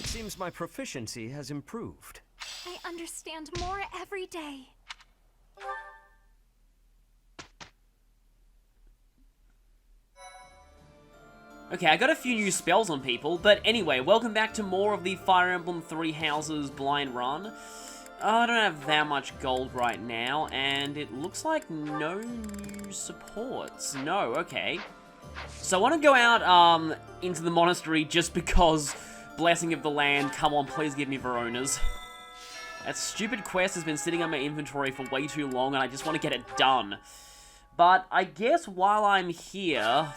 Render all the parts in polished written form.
It seems my proficiency has improved. I understand more every day. Okay, I got a few new spells on people, but anyway, welcome back to more of the Fire Emblem Three Houses blind run. I don't have that much gold right now, and it looks like no new supports. No, okay. So I want to go out into the monastery just because Blessing of the Land, come on, please give me Veronas. That stupid quest has been sitting on my inventory for way too long, and I just want to get it done. But I guess while I'm here...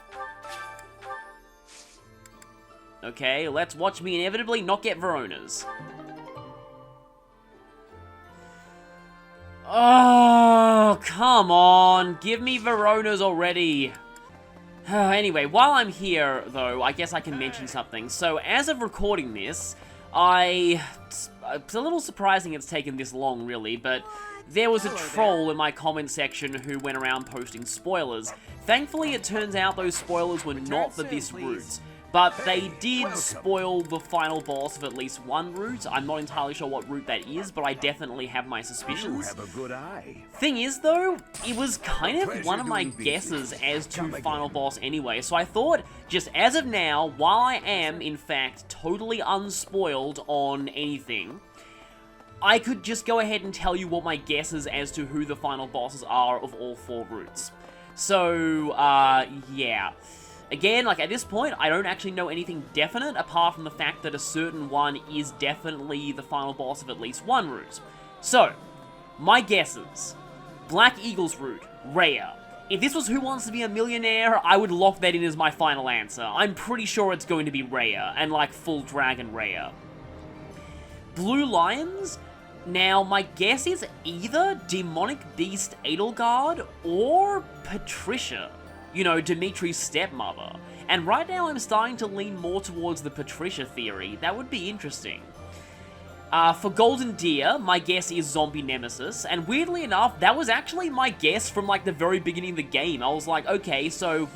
Okay, let's watch me inevitably not get Veronas. Oh, come on. Give me Veronas already. Anyway, while I'm here, though, I guess I can mention something. So, as of recording this, it's a little surprising it's taken this long, really, but there was a troll in my comment section who went around posting spoilers. Thankfully, it turns out those spoilers were not for this route. But they did spoil the final boss of at least one route. I'm not entirely sure what route that is, but I definitely have my suspicions. You have a good eye. Thing is, though, it was kind of one of my guesses as to final boss anyway, so I thought, just as of now, while I am, in fact, totally unspoiled on anything, I could just go ahead and tell you what my guesses as to who the final bosses are of all four routes. So, yeah. Again, like, at this point, I don't actually know anything definite, apart from the fact that a certain one is definitely the final boss of at least one route. So, my guesses. Black Eagle's route, Rhea. If this was Who Wants to Be a Millionaire, I would lock that in as my final answer. I'm pretty sure it's going to be Rhea, and like, full dragon Rhea. Blue Lions? Now, my guess is either Demonic Beast Edelgard or Patricia. You know, Dimitri's stepmother. And right now I'm starting to lean more towards the Patricia theory. That would be interesting. For Golden Deer, my guess is Zombie Nemesis, and weirdly enough, that was actually my guess from like the very beginning of the game. I was like, okay, so,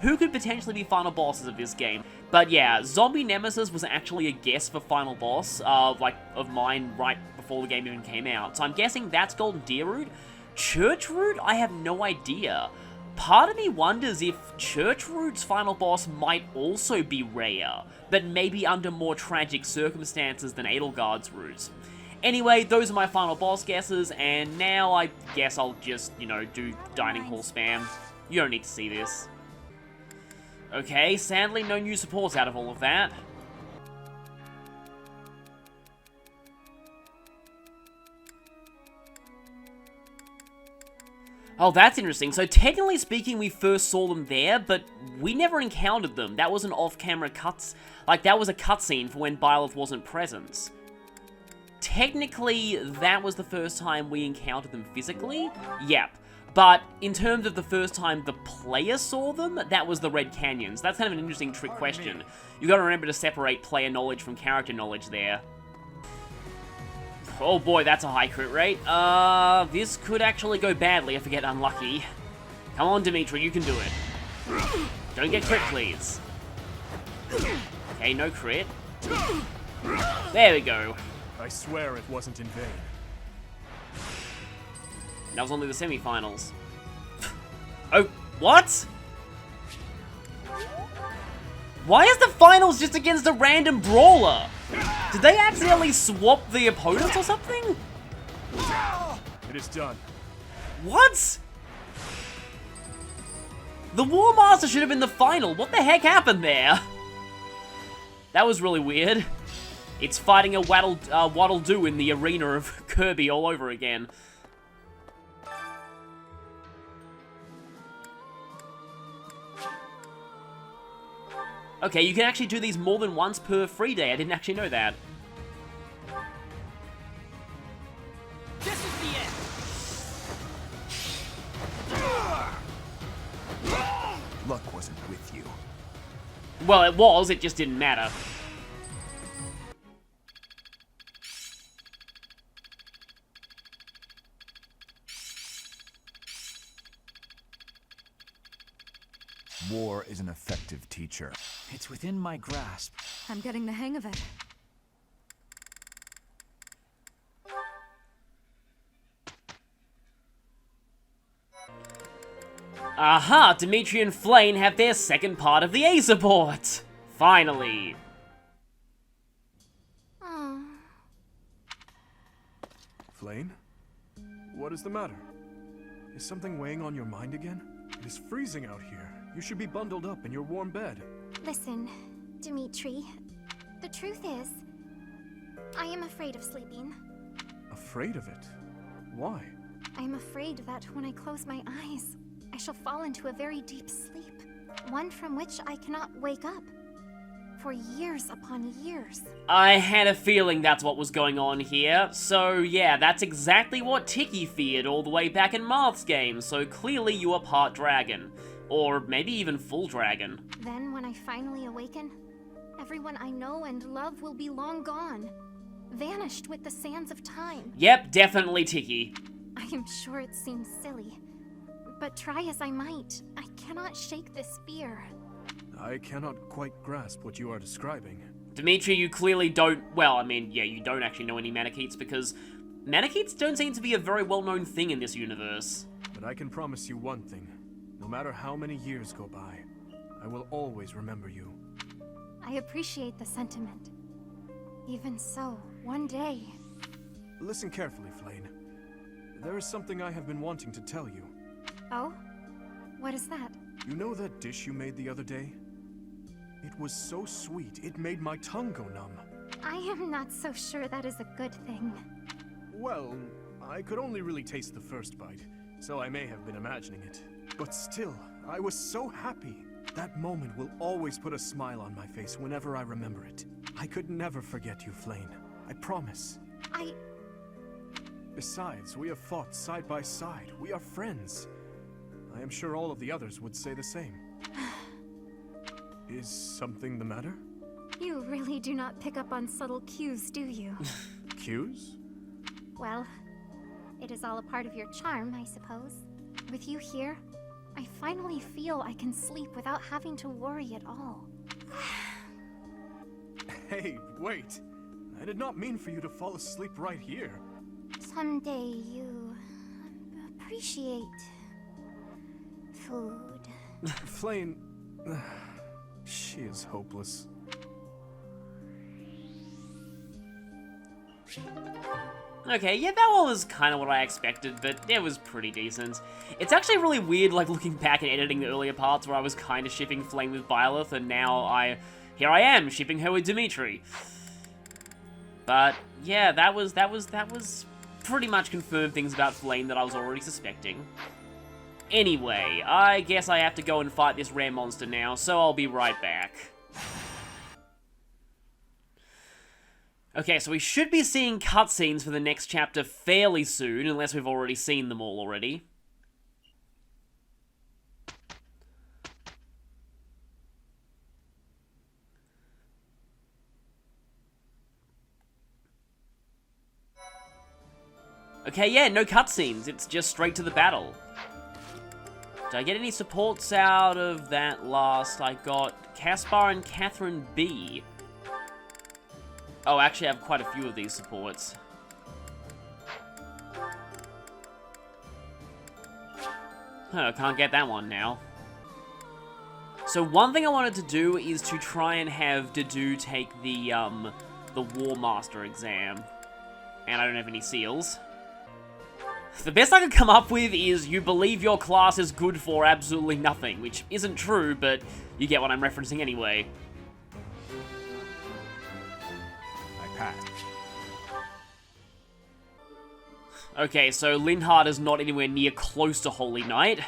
who could potentially be final bosses of this game? But yeah, Zombie Nemesis was actually a guess for final boss, of mine right before the game even came out. So I'm guessing that's Golden Deer route. Church route? I have no idea. Part of me wonders if Church Route's final boss might also be Rhea, but maybe under more tragic circumstances than Edelgard's route. Anyway, those are my final boss guesses, and now I guess I'll just, you know, do Dining Hall spam. You don't need to see this. Okay, sadly no new supports out of all of that. Oh, that's interesting. So technically speaking, we first saw them there, but we never encountered them. That was an off-camera that was a cutscene for when Byleth wasn't present. Technically, that was the first time we encountered them physically. Yep. But in terms of the first time the player saw them, that was the Red Canyons. That's kind of an interesting trick question. You gotta remember to separate player knowledge from character knowledge there. Oh boy, that's a high crit rate. This could actually go badly if I get unlucky. Come on, Dimitri, you can do it. Don't get crit, please. Okay, no crit. There we go. I swear it wasn't in vain. That was only the semi-finals. Oh, what? Why is the finals just against a random brawler? Did they accidentally swap the opponents or something? It is done. What? The War Master should have been the final. What the heck happened there? That was really weird. It's fighting a Waddle-Doo in the arena of Kirby all over again. Okay, you can actually do these more than once per free day. I didn't actually know that. This is the end. Luck wasn't with you. Well, it was. It just didn't matter. War is an effective teacher. It's within my grasp. I'm getting the hang of it. Aha! Dimitri and Flame have their second part of the A support! Finally! Oh. Flame? What is the matter? Is something weighing on your mind again? It is freezing out here. You should be bundled up in your warm bed. Listen, Dimitri. The truth is, I am afraid of sleeping. Afraid of it? Why? I am afraid that when I close my eyes, I shall fall into a very deep sleep. One from which I cannot wake up. For years upon years. I had a feeling that's what was going on here. So yeah, that's exactly what Tiki feared all the way back in Marth's game, so clearly you are part dragon. Or maybe even full dragon. Then when I finally awaken, everyone I know and love will be long gone. Vanished with the sands of time. Yep, definitely Tiki. I am sure it seems silly. But try as I might, I cannot shake this fear. I cannot quite grasp what you are describing. Dimitri, you clearly don't... Well, I mean, yeah, you don't actually know any Manaketes because Manaketes don't seem to be a very well-known thing in this universe. But I can promise you one thing. No matter how many years go by, I will always remember you. I appreciate the sentiment. Even so, one day... Listen carefully, Flame. There is something I have been wanting to tell you. Oh? What is that? You know that dish you made the other day? It was so sweet, it made my tongue go numb. I am not so sure that is a good thing. Well, I could only really taste the first bite, so I may have been imagining it. But still, I was so happy. That moment will always put a smile on my face whenever I remember it. I could never forget you, Flame. I promise. Besides, we have fought side by side. We are friends. I am sure all of the others would say the same. Is something the matter? You really do not pick up on subtle cues, do you? Cues? Well, it is all a part of your charm, I suppose. With you here, I finally feel I can sleep without having to worry at all. Hey, wait! I did not mean for you to fall asleep right here. Someday you appreciate food. Flame... she is hopeless. Okay, yeah, that one was kind of what I expected, but it was pretty decent. It's actually really weird, like, looking back and editing the earlier parts where I was kind of shipping Flame with Byleth, and now here I am, shipping her with Dimitri. But, yeah, that was pretty much confirmed things about Flame that I was already suspecting. Anyway, I guess I have to go and fight this rare monster now, so I'll be right back. Okay, so we should be seeing cutscenes for the next chapter fairly soon, unless we've already seen them all already. Okay, yeah, no cutscenes, it's just straight to the battle. Did I get any supports out of that last? I got Caspar and Catherine B. Oh, actually, I have quite a few of these supports. Oh, can't get that one now. So one thing I wanted to do is to try and have Derdriu take the War Master exam. And I don't have any seals. The best I could come up with is you believe your class is good for absolutely nothing, which isn't true, but you get what I'm referencing anyway. I passed. Okay, so Linhard is not anywhere near close to Holy Knight.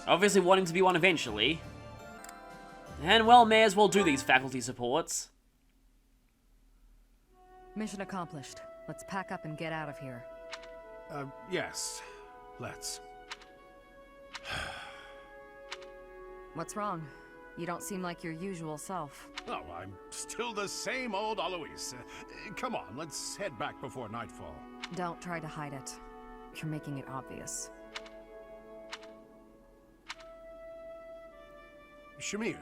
Obviously want him to be one eventually. And, well, may as well do these faculty supports. Mission accomplished. Let's pack up and get out of here. Yes. Let's. What's wrong? You don't seem like your usual self. Oh, I'm still the same old Alois. Come on, let's head back before nightfall. Don't try to hide it. You're making it obvious. Shamir,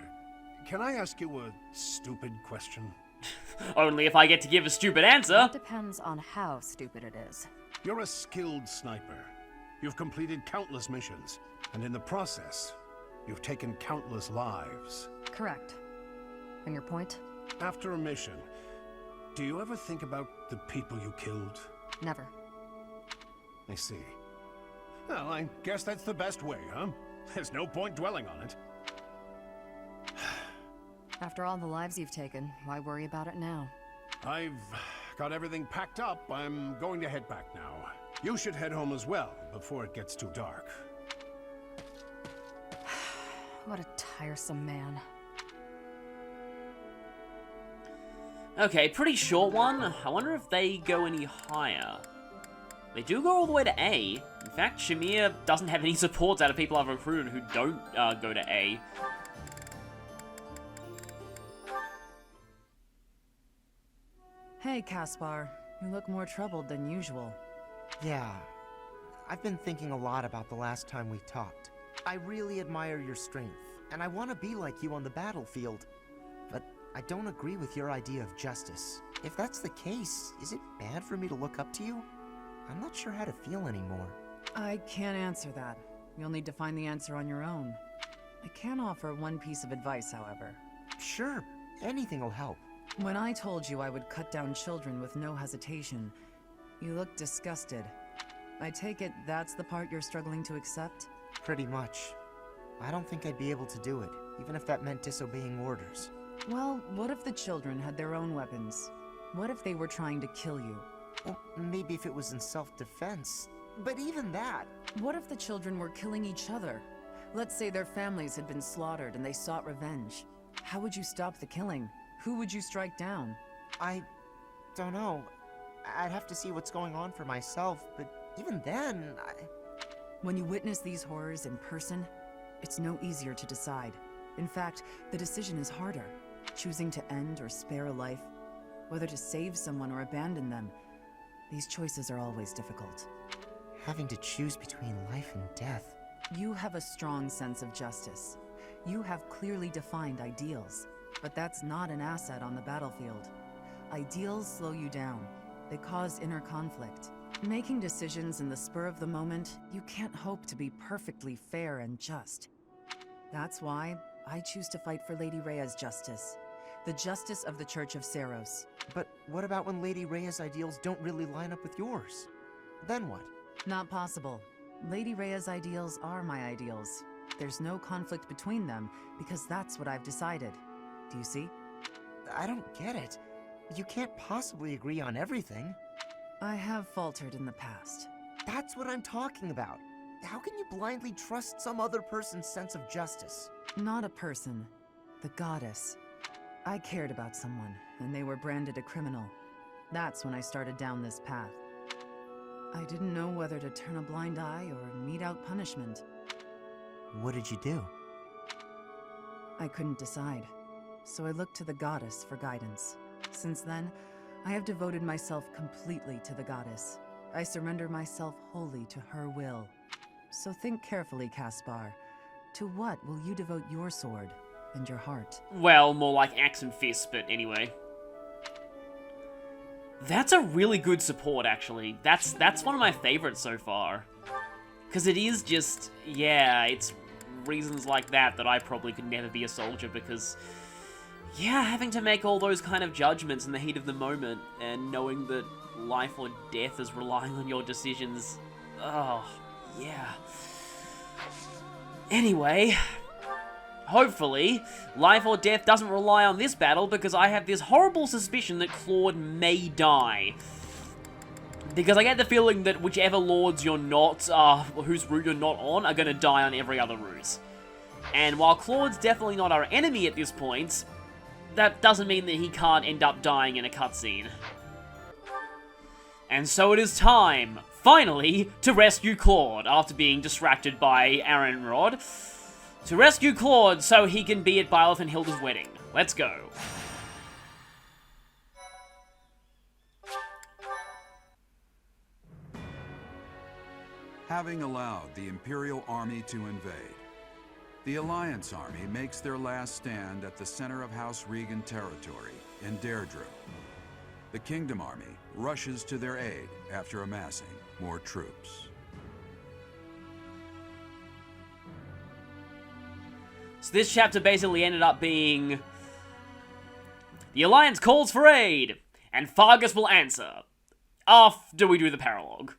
can I ask you a stupid question? Only if I get to give a stupid answer. It depends on how stupid it is. You're a skilled sniper. You've completed countless missions, and in the process, you've taken countless lives. Correct. And your point? After a mission, do you ever think about the people you killed? Never. I see. Well, I guess that's the best way, huh? There's no point dwelling on it. After all the lives you've taken, why worry about it now? I've got everything packed up. I'm going to head back now. You should head home as well, before it gets too dark. What a tiresome man. Okay, pretty short one. I wonder if they go any higher. They do go all the way to A. In fact, Shamir doesn't have any supports out of people I've recruited who don't go to A. Hey, Caspar. You look more troubled than usual. Yeah, I've been thinking a lot about the last time we talked. I really admire your strength, and I want to be like you on the battlefield. But I don't agree with your idea of justice. If that's the case, is it bad for me to look up to you? I'm not sure how to feel anymore. I can't answer that. You'll need to find the answer on your own. I can offer one piece of advice, however. Sure, anything will help. When I told you I would cut down children with no hesitation, you looked disgusted. I take it that's the part you're struggling to accept? Pretty much. I don't think I'd be able to do it, even if that meant disobeying orders. Well, what if the children had their own weapons? What if they were trying to kill you? Well, maybe if it was in self-defense. But even that... What if the children were killing each other? Let's say their families had been slaughtered and they sought revenge. How would you stop the killing? Who would you strike down? I don't know. I'd have to see what's going on for myself, but even then, When you witness these horrors in person, it's no easier to decide. In fact, the decision is harder. Choosing to end or spare a life, whether to save someone or abandon them. These choices are always difficult. Having to choose between life and death. You have a strong sense of justice. You have clearly defined ideals, but that's not an asset on the battlefield. Ideals slow you down. They cause inner conflict. Making decisions in the spur of the moment, you can't hope to be perfectly fair and just. That's why I choose to fight for Lady Rhea's justice. The justice of the Church of Seiros. But what about when Lady Rhea's ideals don't really line up with yours? Then what? Not possible. Lady Rhea's ideals are my ideals. There's no conflict between them, because that's what I've decided. Do you see? I don't get it. You can't possibly agree on everything. I have faltered in the past. That's what I'm talking about. How can you blindly trust some other person's sense of justice? Not a person. The goddess. I cared about someone, and they were branded a criminal. That's when I started down this path. I didn't know whether to turn a blind eye or mete out punishment. What did you do? I couldn't decide, so I looked to the goddess for guidance. Since then, I have devoted myself completely to the goddess. I surrender myself wholly to her will. So think carefully, Caspar. To what will you devote your sword and your heart? Well, more like axe and fist, but anyway. That's a really good support, actually. That's one of my favorites so far. Because it is just, yeah, it's reasons like that that I probably could never be a soldier, because, yeah, having to make all those kind of judgments in the heat of the moment, and knowing that life or death is relying on your decisions, oh, yeah. Anyway, hopefully, life or death doesn't rely on this battle, because I have this horrible suspicion that Claude may die. Because I get the feeling that whichever lords you're not, whose route you're not on, are gonna die on every other route. And while Claude's definitely not our enemy at this point, that doesn't mean that he can't end up dying in a cutscene. And so it is time, finally, to rescue Claude, after being distracted by Arenrod. To rescue Claude so he can be at Byleth and Hilda's wedding. Let's go. Having allowed the Imperial army to invade, the Alliance army makes their last stand at the center of House Regan territory in Derdriu. The Kingdom army rushes to their aid after amassing more troops. So this chapter basically ended up being... The Alliance calls for aid, and Fargus will answer. After we do the paralogue.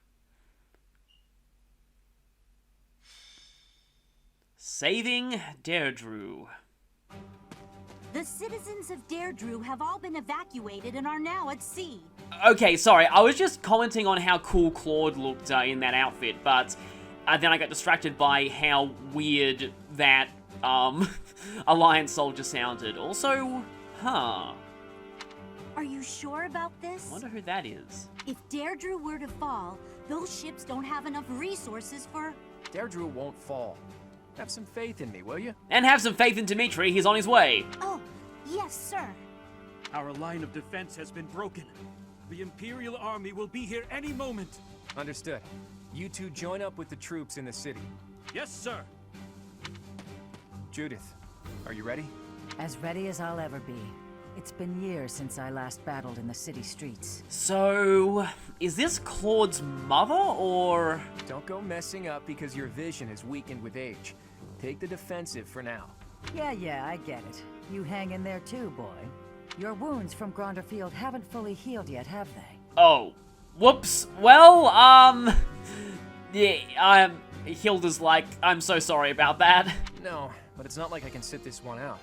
Saving Derdriu. The citizens of Derdriu have all been evacuated and are now at sea. Okay, sorry, I was just commenting on how cool Claude looked in that outfit, but then I got distracted by how weird that Alliance soldier sounded. Also, huh. Are you sure about this? I wonder who that is. If Derdriu were to fall, those ships don't have enough resources for... Derdriu won't fall. Have some faith in me, will you? And have some faith in Dimitri, he's on his way. Oh, yes, sir. Our line of defense has been broken. The Imperial Army will be here any moment. Understood. You two join up with the troops in the city. Yes, sir. Judith, are you ready? As ready as I'll ever be. It's been years since I last battled in the city streets. So, is this Claude's mother, or...? Don't go messing up because your vision is weakened with age. Take the defensive for now. Yeah, I get it. You hang in there too, boy. Your wounds from Gronderfield haven't fully healed yet, have they? Oh. Whoops. Well, yeah, Hilda's like, I'm so sorry about that. No, but it's not like I can sit this one out.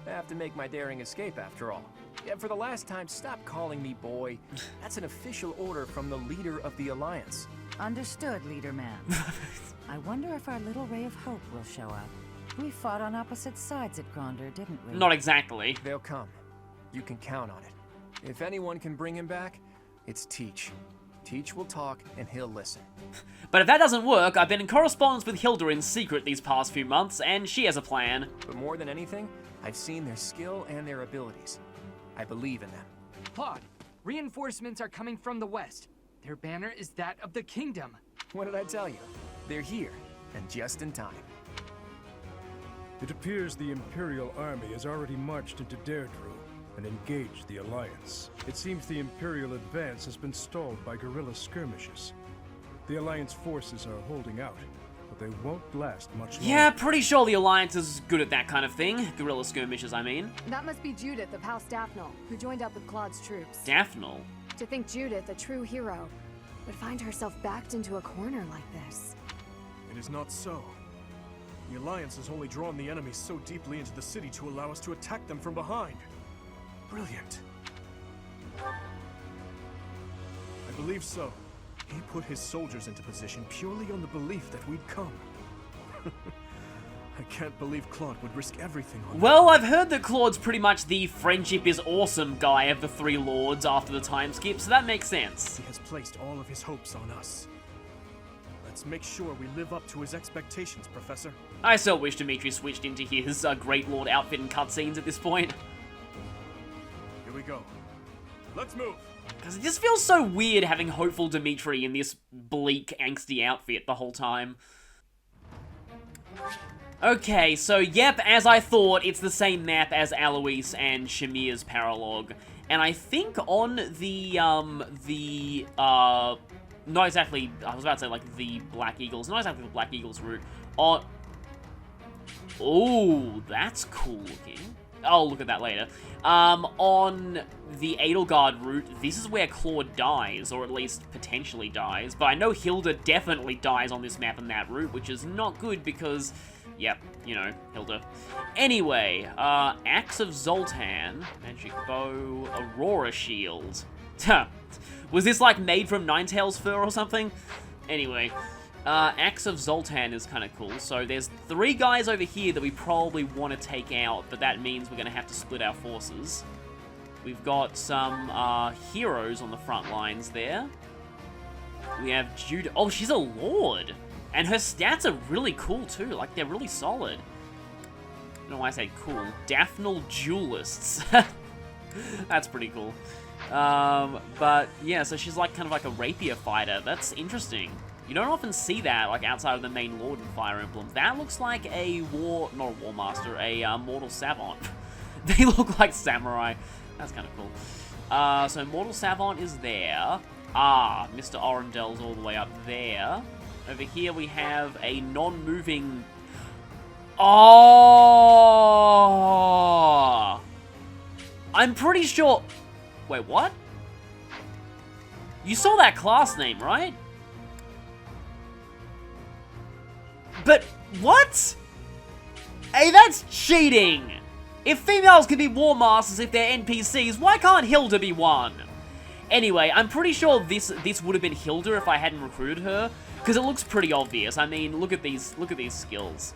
I have to make my daring escape after all. Yeah, for the last time, stop calling me boy. That's an official order from the leader of the Alliance. Understood, leader man. I wonder if our little ray of hope will show up. We fought on opposite sides at Gronder, didn't we? Not exactly. They'll come. You can count on it. If anyone can bring him back, it's Teach. Teach will talk, and he'll listen. But if that doesn't work, I've been in correspondence with Hilda in secret these past few months, and she has a plan. But more than anything, I've seen their skill and their abilities. I believe in them. Claude, reinforcements are coming from the west. Their banner is that of the kingdom. What did I tell you? They're here, and just in time. It appears the Imperial Army has already marched into Derdriu and engaged the Alliance. It seems the Imperial advance has been stalled by guerrilla skirmishes. The Alliance forces are holding out, but they won't last much longer. Yeah, pretty sure the Alliance is good at that kind of thing. Guerrilla skirmishes, I mean. That must be Judith of House Daphnel, who joined up with Claude's troops. Daphnel? To think Judith, a true hero, would find herself backed into a corner like this. It is not so. The Alliance has only drawn the enemies so deeply into the city to allow us to attack them from behind. Brilliant. I believe so. He put his soldiers into position purely on the belief that we'd come. I can't believe Claude would risk everything on Well, I've heard that Claude's pretty much the friendship is awesome guy of the three lords after the time skip, so that makes sense. He has placed all of his hopes on us. Let's make sure we live up to his expectations, Professor. I so wish Dimitri switched into his Great Lord outfit and cutscenes at this point. Here we go. Let's move! Because it just feels so weird having hopeful Dimitri in this bleak, angsty outfit the whole time. Okay, so yep, as I thought, it's the same map as Alois and Shamir's paralogue. And I think on the, not exactly, I was about to say, like, the Black Eagles, not exactly the Black Eagles route, on... Oh, that's cool looking. I'll look at that later. On the Edelgard route, this is where Claude dies, or at least potentially dies. But I know Hilda definitely dies on this map and that route, which is not good because, yep, you know, Hilda. Anyway, Axe of Zoltan, Magic Bow, Aurora Shield. Was this like made from Ninetales fur or something? Anyway, Axe of Zoltan is kind of cool. So there's 3 guys over here that we probably want to take out, but that means we're going to have to split our forces. We've got some heroes on the front lines there. We have Jude. Oh, she's a lord. And her stats are really cool too. Like, they're really solid. I don't know why I say cool. Daphnel Duelists. That's pretty cool. But yeah, so she's like kind of like a rapier fighter. That's interesting. You don't often see that, like, outside of the main Lord in Fire Emblem. That looks like a not a War Master, a Mortal Savant. They look like samurai. That's kind of cool. So Mortal Savant is there. Ah, Mr. Arendelle's all the way up there. Over here we have a non-moving... Oh! I'm pretty sure... Wait, what? You saw that class name, right? But, what? Hey, that's cheating! If females can be War Masters if they're NPCs, why can't Hilda be one? Anyway, I'm pretty sure this would have been Hilda if I hadn't recruited her, because it looks pretty obvious. I mean, look at these skills.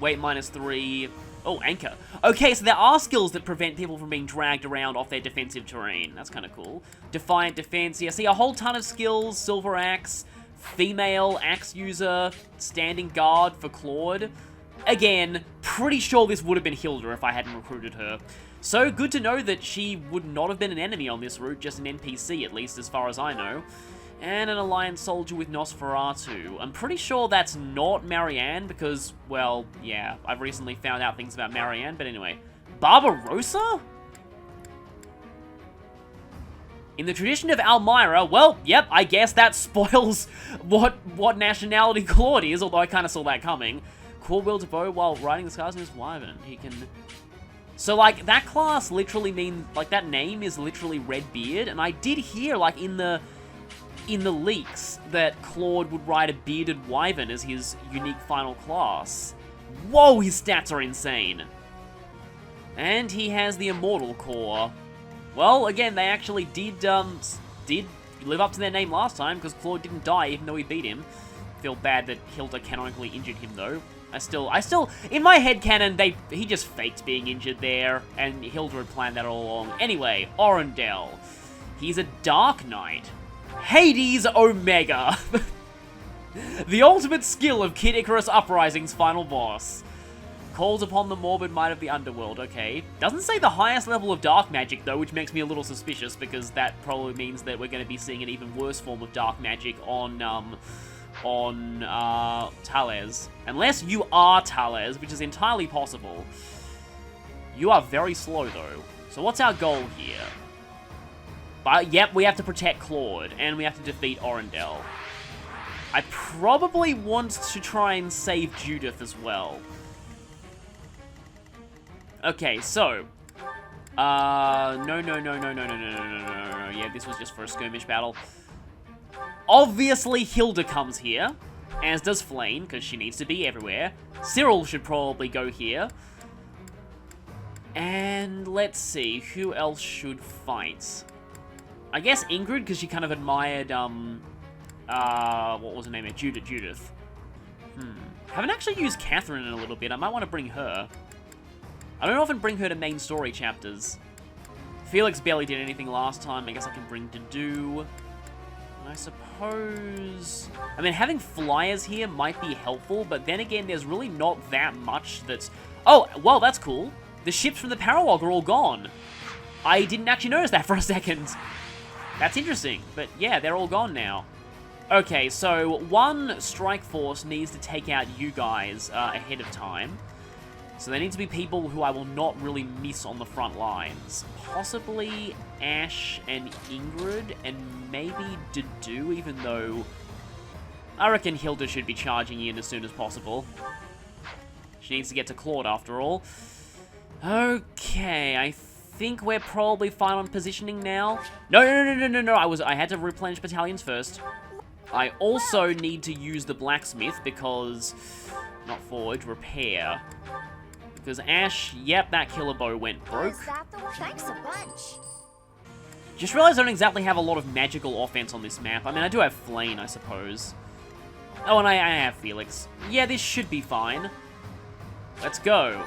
Weight -3. Oh, anchor. Okay, so there are skills that prevent people from being dragged around off their defensive terrain. That's kind of cool. Defiant defense. Yeah, see a whole ton of skills. Silver axe, female axe user, standing guard for Claude. Again, pretty sure this would have been Hilda if I hadn't recruited her. So good to know that she would not have been an enemy on this route, just an NPC at least as far as I know. And an Alliance soldier with Nosferatu. I'm pretty sure that's not Marianne because, well, yeah, I've recently found out things about Marianne, but anyway. Barbarossa? In the tradition of Almyra, well, yep, I guess that spoils what nationality Claude is, although I kind of saw that coming. Claude wields a bow while riding the scars in his wyvern. He can... So, like, that class literally means, like, that name is literally Redbeard, and I did hear, like, in the leaks that Claude would ride a bearded wyvern as his unique final class. Whoa, his stats are insane. And he has the Immortal Core. Well, again, they actually did live up to their name last time, because Claude didn't die even though he beat him. Feel bad that Hilda canonically injured him, though. I still, in my headcanon, he just faked being injured there, and Hilda had planned that all along. Anyway, Arendelle. He's a Dark Knight. Hades Omega. The ultimate skill of Kid Icarus Uprising's final boss. Calls upon the morbid might of the underworld, okay. Doesn't say the highest level of dark magic, though, which makes me a little suspicious, because that probably means that we're going to be seeing an even worse form of dark magic on Talez. Unless you are Talez, which is entirely possible. You are very slow, though. So what's our goal here? But, yep, we have to protect Claude, and we have to defeat Arendelle. I probably want to try and save Judith as well. Okay, so... No. Yeah, this was just for a skirmish battle. Obviously, Hilda comes here, as does Flame, because she needs to be everywhere. Cyril should probably go here. And let's see, who else should fight? I guess Ingrid, because she kind of admired, what was her name? Judith. Haven't actually used Catherine in a little bit. I might want to bring her. I don't often bring her to main story chapters. Felix barely did anything last time. I guess I can bring Dedu. I suppose... I mean, having flyers here might be helpful, but then again, there's really not that much that's... Oh, well, that's cool. The ships from the Paralog are all gone. I didn't actually notice that for a second. That's interesting, but yeah, they're all gone now. Okay, so one strike force needs to take out you guys ahead of time. So there need to be people who I will not really miss on the front lines. Possibly Ash and Ingrid, and maybe Dedu, even though I reckon Hilda should be charging in as soon as possible. She needs to get to Claude after all. Okay, I think we're probably fine on positioning now. No, I had to replenish battalions first. I also need to use the blacksmith because, not forge, repair. Because Ash, yep, that killer bow went broke. Thanks a bunch. Just realized I don't exactly have a lot of magical offense on this map. I mean, I do have Flame, I suppose. Oh, and I have Felix. Yeah, this should be fine. Let's go.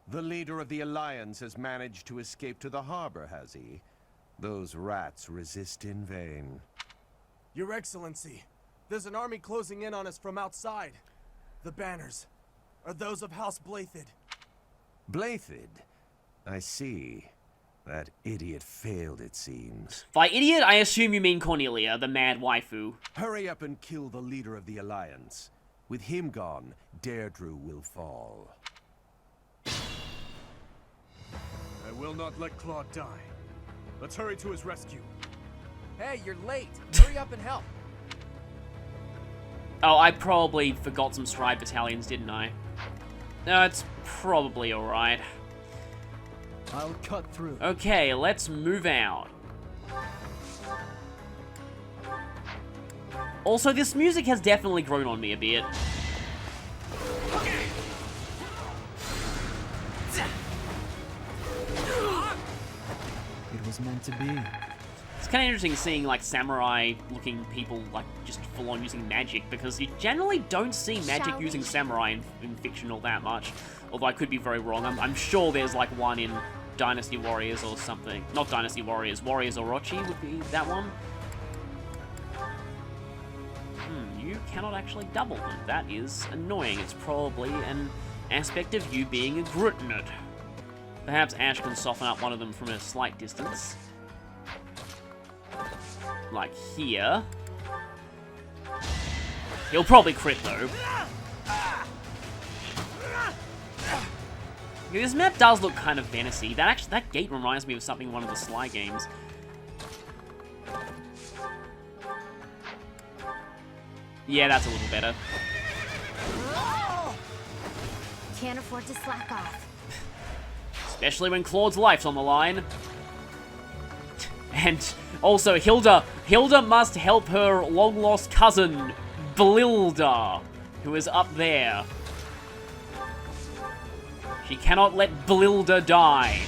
The leader of the Alliance has managed to escape to the harbor, has he? Those rats resist in vain. Your Excellency, there's an army closing in on us from outside. The banners are those of House Blaiddyd. Blaiddyd? I see. That idiot failed, it seems. By idiot, I assume you mean Cornelia, the mad waifu. Hurry up and kill the leader of the Alliance. With him gone, Derdriu will fall. I will not let Claude die. Let's hurry to his rescue. Hey, you're late. Hurry up and help. Oh, I probably forgot some stride battalions, didn't I? No, it's probably alright. I'll cut through. Okay, let's move out. Also, this music has definitely grown on me a bit. It was meant to be. It's kind of interesting seeing, like, samurai-looking people, like, just full-on using magic, because you generally don't see magic using samurai in fiction all that much. Although I could be very wrong. I'm sure there's, like, one in Dynasty Warriors or something. Not Dynasty Warriors. Warriors Orochi would be that one. You cannot actually double them. That is annoying. It's probably an aspect of you being a Grutnut. Perhaps Ash can soften up one of them from a slight distance. Like here. He'll probably crit though. This map does look kind of fantasy. That gate reminds me of something in one of the Sly games. Yeah, that's a little better. Can't afford to slack off. Especially when Claude's life's on the line. And also, Hilda must help her long-lost cousin, Blilda, who is up there. She cannot let Blilda die.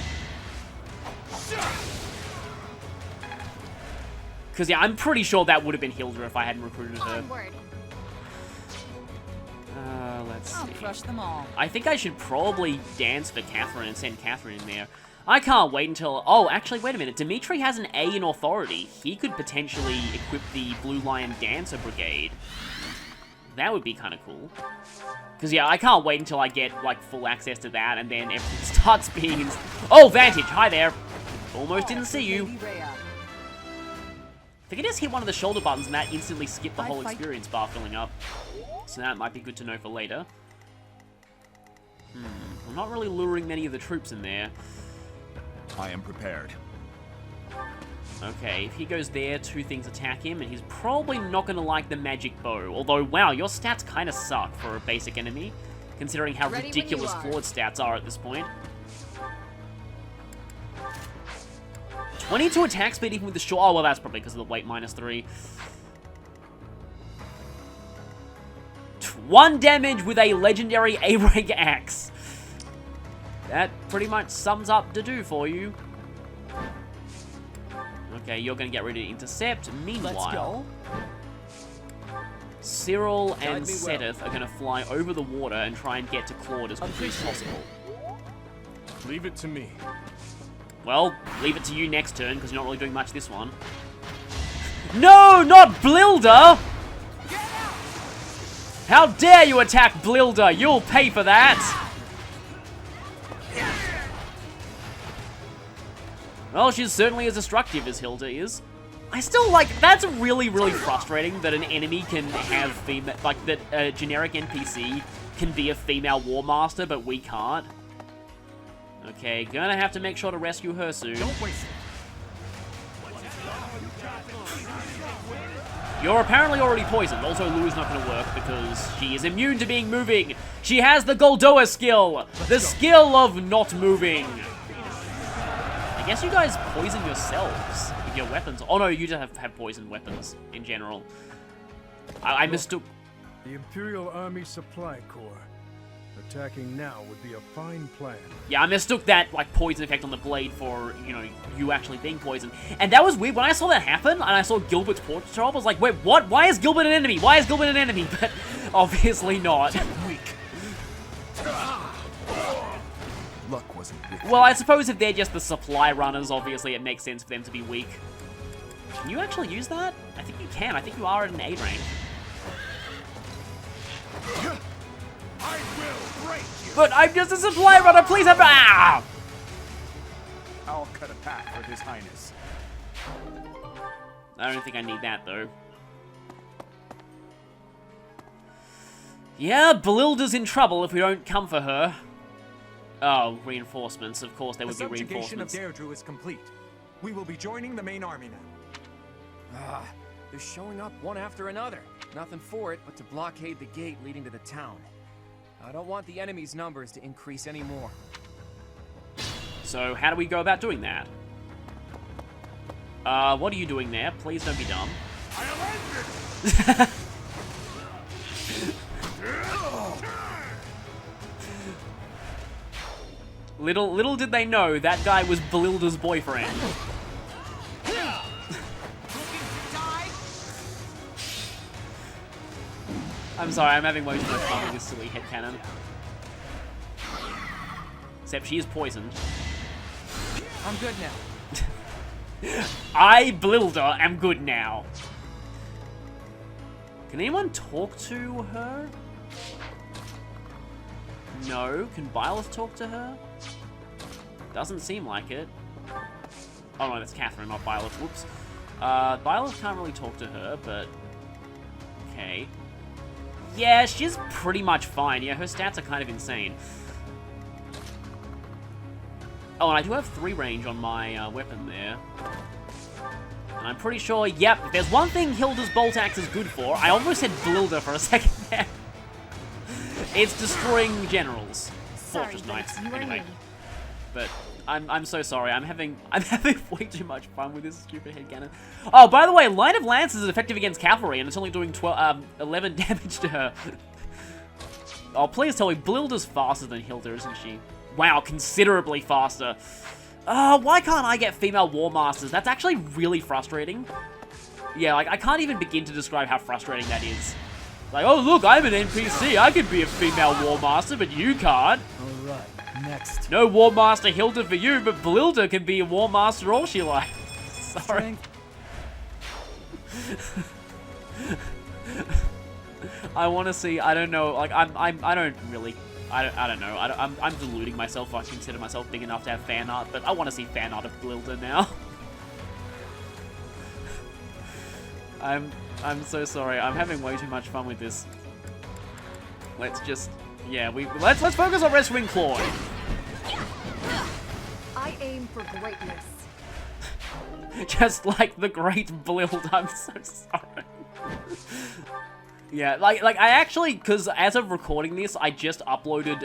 Because, yeah, I'm pretty sure that would have been Hilda if I hadn't recruited her. Let's see. I'll crush them all. I think I should probably dance for Catherine and send Catherine in there. I can't wait until... Oh, actually, wait a minute. Dimitri has an A in authority. He could potentially equip the Blue Lion Dancer Brigade. That would be kind of cool. Because, yeah, I can't wait until I get, like, full access to that, and then everything starts being... Oh, Vantage! Hi there! Almost didn't see you. I think I just hit one of the shoulder buttons and that instantly skipped the whole experience bar filling up. So that might be good to know for later. We're not really luring many of the troops in there. I am prepared. Okay, if he goes there, two things attack him, and he's probably not going to like the magic bow. Although, wow, your stats kind of suck for a basic enemy, considering how ridiculous Claude's stats are at this point. 22 attack speed even with the short... Oh, well, that's probably because of the weight -3. 1 damage with a legendary A-rank axe. That pretty much sums up Derdriu for you. Okay, you're going to get ready to intercept. Meanwhile, Cyril and Sedith are going to fly over the water and try and get to Claude as quickly as possible. Leave it to me. Well, leave it to you next turn, because you're not really doing much this one. No, not Blilda! How dare you attack Blilda! You'll pay for that! Well, she's certainly as destructive as Hilda is. I still like... That's really, really frustrating that an enemy can have female... Like, that a generic NPC can be a female War Master, but we can't. Okay, gonna have to make sure to rescue her soon. Don't waste it. You're apparently already poisoned. Also, Lou's not going to work because she is immune to being moving. She has the Goldoa skill. The skill of not moving. I guess you guys poison yourselves with your weapons. Oh no, you just have poisoned weapons in general. I mistook... The Imperial Army Supply Corps. Attacking now would be a fine plan. Yeah, I mistook that, like, poison effect on the blade for, you know, you actually being poisoned. And that was weird. When I saw that happen, and I saw Gilbert's portrait show up, I was like, wait, what? Why is Gilbert an enemy? Why is Gilbert an enemy? But obviously not. Luck wasn't with Well, I suppose if they're just the supply runners, obviously it makes sense for them to be weak. Can you actually use that? I think you can. I think you are at an A rank. I will break you. But I'm just a supply runner. Please have... Ah! I'll cut a path for His Highness. I don't think I need that, though. Yeah, Blilda's in trouble if we don't come for her. Oh, reinforcements. Of course, there would be reinforcements. The subjugation of Derdriu is complete. We will be joining the main army now. They're showing up one after another. nothing for it but to blockade the gate leading to the town. I don't want the enemy's numbers to increase anymore. So how do we go about doing that? What are you doing there? Please don't be dumb. Little did they know that guy was Blilda's boyfriend. I'm sorry, I'm having way too much fun with this silly headcanon. Except she is poisoned. I'm good now. I, Blilda, am good now. Can anyone talk to her? No. Can Byleth talk to her? Doesn't seem like it. Oh no, that's Catherine, not Byleth. Whoops. Byleth can't really talk to her, but... Okay. Yeah, she's pretty much fine. Yeah, her stats are kind of insane. Oh, and I do have 3 range on my weapon there. And I'm pretty sure, yep, if there's one thing Hilda's Bolt Axe is good for, I almost said Blilda for a second there. It's destroying generals. Fortress Knights, anyway. But I'm so sorry. I'm having way too much fun with this stupid headcanon. Oh, by the way, Line of Lances is effective against cavalry, and it's only doing 11 damage to her. Oh, please tell me, Blilda's faster than Hilda, isn't she? Wow, considerably faster. Why can't I get female War Masters? That's actually really frustrating. Yeah, like, I can't even begin to describe how frustrating that is. Like, oh, look, I'm an NPC. I could be a female War Master, but you can't. Alright, next. No War Master Hilda for you, but Blilda can be a War Master all she likes. Sorry. I want to see, I don't know, like, I don't really... I don't know. I'm deluding myself. I consider myself big enough to have fan art, but I want to see fan art of Blilda now. I'm so sorry. I'm having way too much fun with this. Let's just, yeah, let's focus on rescuing Claude. I aim for greatness. Just like the great Blilda. I'm so sorry. Yeah, like I actually, because as of recording this, I just uploaded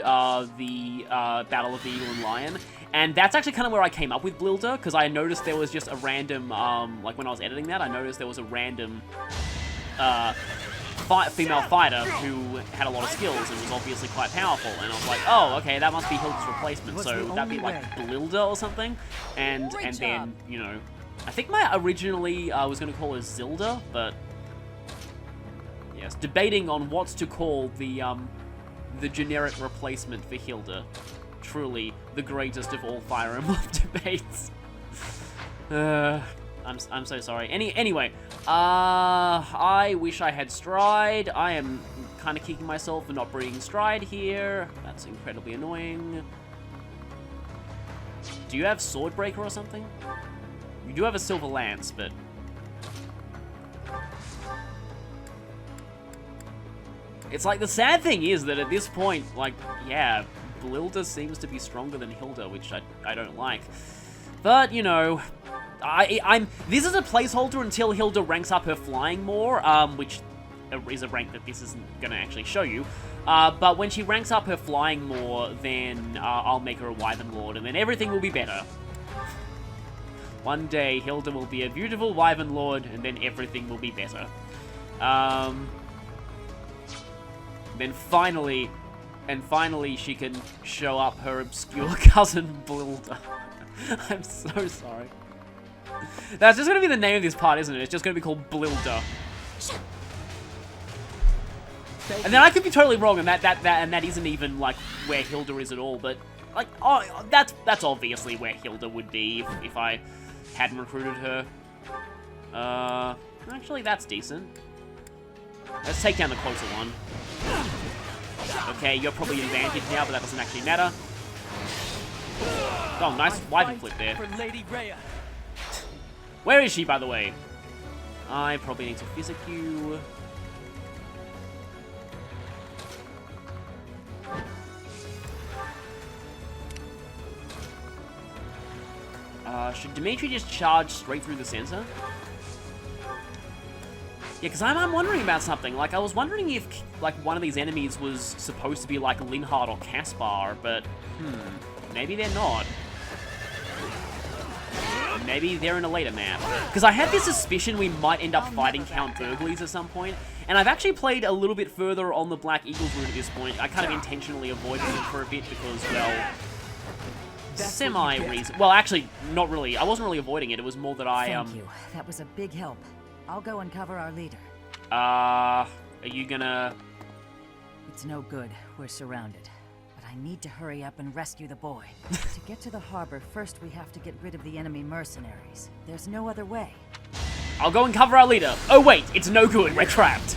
the Battle of the Eagle and Lion, and that's actually kind of where I came up with Blilda, because I noticed there was just a random, like when I was editing that, I noticed there was a random female fighter who had a lot of skills and was obviously quite powerful, and I was like, oh, okay, that must be Hilda's replacement, so that'd be like Blilda or something, and then, you know, I think originally I was going to call her Zilda, but... Yes, debating on what to call the generic replacement for Hilda. Truly, the greatest of all Fire Emblem debates. I'm so sorry. Anyway, I wish I had Stride. I am kind of kicking myself for not bringing Stride here. That's incredibly annoying. Do you have Swordbreaker or something? You do have a Silver Lance, but... It's like, the sad thing is that at this point, like, yeah, Blilda seems to be stronger than Hilda, which I don't like. But, you know, this is a placeholder until Hilda ranks up her flying more, which is a rank that this isn't going to actually show you. But when she ranks up her flying more, then I'll make her a Wyvern Lord, and then everything will be better. One day, Hilda will be a beautiful Wyvern Lord, and then everything will be better. Then finally she can show up her obscure cousin Blilda. I'm so sorry. That's just gonna be the name of this part, isn't it? It's just gonna be called Blilda. And then I could be totally wrong, and that isn't even like where Hilda is at all. But like, oh, that's obviously where Hilda would be if I hadn't recruited her. Actually, that's decent. Let's take down the closer one. Okay, you're probably advantaged now, but that doesn't actually matter. Oh, nice Wyvern flip there. For Lady Rhea. Where is she, by the way? I probably need to physic you. Should Dimitri just charge straight through the center? because I'm wondering about something. Like, I was wondering if, like, one of these enemies was supposed to be, like, Linhardt or Caspar, but, maybe they're not. Maybe they're in a later map. Because I had this suspicion we might end up fighting Count Burgleys at some point, and I've actually played a little bit further on the Black Eagles route at this point. I kind of intentionally avoided it for a bit because, well, semi-reason. Well, actually, not really. I wasn't really avoiding it. It was more that I, Thank you. That was a big help. I'll go and cover our leader. Are you gonna... It's no good. We're surrounded. But I need to hurry up and rescue the boy. To get to the harbor, first we have to get rid of the enemy mercenaries. There's no other way. I'll go and cover our leader. Oh wait, it's no good. We're trapped.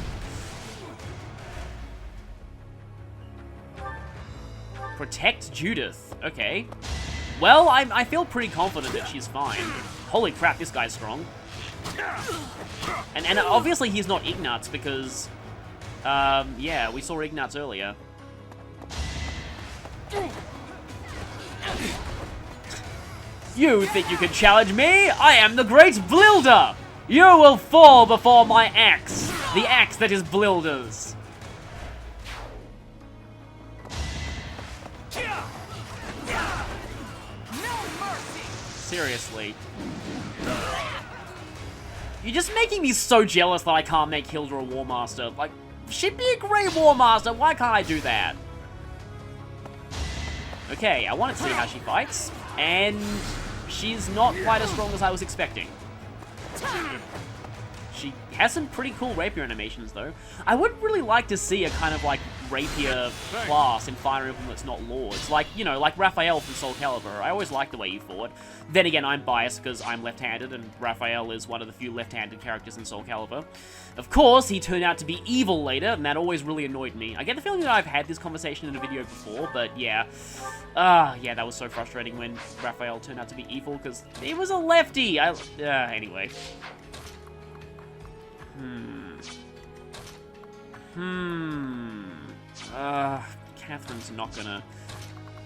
Protect Judith. Okay. Well, I feel pretty confident that she's fine. Holy crap, this guy's strong. And obviously he's not Ignatz because, yeah, we saw Ignatz earlier. You think you can challenge me? I am the great Blilda! You will fall before my axe! The axe that is Blilda's. Seriously. You're just making me so jealous that I can't make Hilda a War Master. Like, she'd be a great War Master, why can't I do that? Okay, I want to see how she fights, and she's not quite as strong as I was expecting. She has some pretty cool rapier animations, though. I would really like to see a kind of, like, rapier class in Fire Emblem that's not Lords. Like, you know, like Raphael from Soul Calibur. I always liked the way he fought. Then again, I'm biased because I'm left-handed, and Raphael is one of the few left-handed characters in Soul Calibur. Of course, he turned out to be evil later, and that always really annoyed me. I get the feeling that I've had this conversation in a video before, but yeah. Yeah, that was so frustrating when Raphael turned out to be evil, because he was a lefty! Anyway. Catherine's not gonna...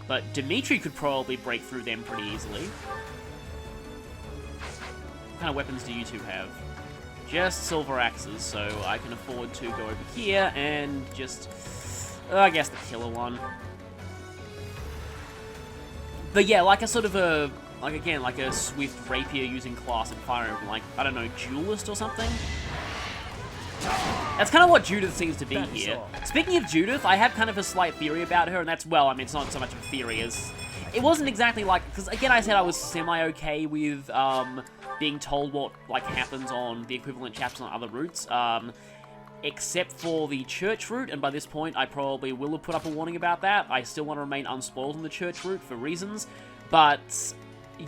But Dimitri could probably break through them pretty easily. What kind of weapons do you two have? Just silver axes, so I can afford to go over here and just... I guess the killer one. But yeah, like a sort of a... Like, again, like a swift rapier using class in Fire Emblem, like, I don't know, duelist or something? That's kind of what Judith seems to be here. Speaking of Judith, I have kind of a slight theory about her, and that's, well, I mean, it's not so much of a theory as... It wasn't exactly like... Because, again, I said I was semi-okay with, being told what, like, happens on the equivalent chapters on other routes, except for the church route, and by this point, I probably will have put up a warning about that. I still want to remain unspoiled on the church route for reasons, but...